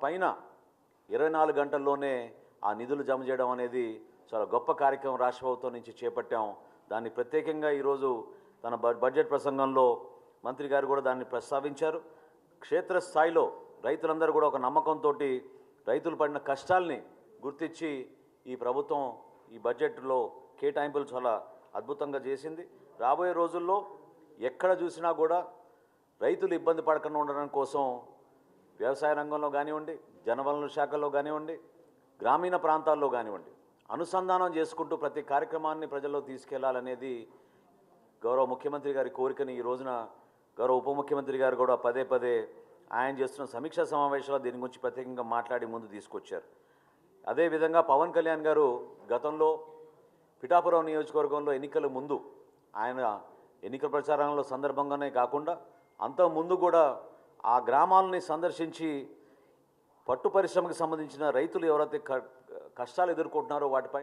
పైన 24 గంటల్లోనే ఆ నిధులు జమ చేయడం అనేది చాలా గొప్ప కార్యక్రమం రాష్ట్ర ప్రభుత్వం నుంచి చేపట్టాం. దాన్ని ప్రత్యేకంగా ఈరోజు తన బడ్జెట్ ప్రసంగంలో మంత్రి గారు కూడా దాన్ని ప్రస్తావించారు. క్షేత్రస్థాయిలో రైతులందరూ కూడా ఒక నమ్మకంతో రైతులు పడిన కష్టాల్ని గుర్తించి ఈ ప్రభుత్వం ఈ బడ్జెట్లో కేటాయింపులు చాలా అద్భుతంగా చేసింది. రాబోయే రోజుల్లో ఎక్కడ చూసినా కూడా రైతులు ఇబ్బంది పడకుండా ఉండడం కోసం వ్యవసాయ రంగంలో కానివ్వండి, జనవనరుల శాఖలో కానివ్వండి, గ్రామీణ ప్రాంతాల్లో కానివ్వండి, అనుసంధానం చేసుకుంటూ ప్రతి కార్యక్రమాన్ని ప్రజల్లో తీసుకెళ్లాలనేది గౌరవ ముఖ్యమంత్రి గారి కోరికని ఈ రోజున గౌరవ ఉప ముఖ్యమంత్రి గారు కూడా పదే పదే ఆయన చేస్తున్న సమీక్షా సమావేశాల్లో దీని గురించి ప్రత్యేకంగా మాట్లాడి ముందు తీసుకొచ్చారు. అదేవిధంగా పవన్ కళ్యాణ్ గారు గతంలో పిఠాపురం నియోజకవర్గంలో ఎన్నికల ముందు ఆయన ఎన్నికల ప్రచారంలో సందర్భంగానే కాకుండా అంతకుముందు కూడా ఆ గ్రామాలని సందర్శించి పట్టు పరిశ్రమకు సంబంధించిన రైతులు ఎవరైతే కష్టాలు ఎదుర్కొంటున్నారో వాటిపై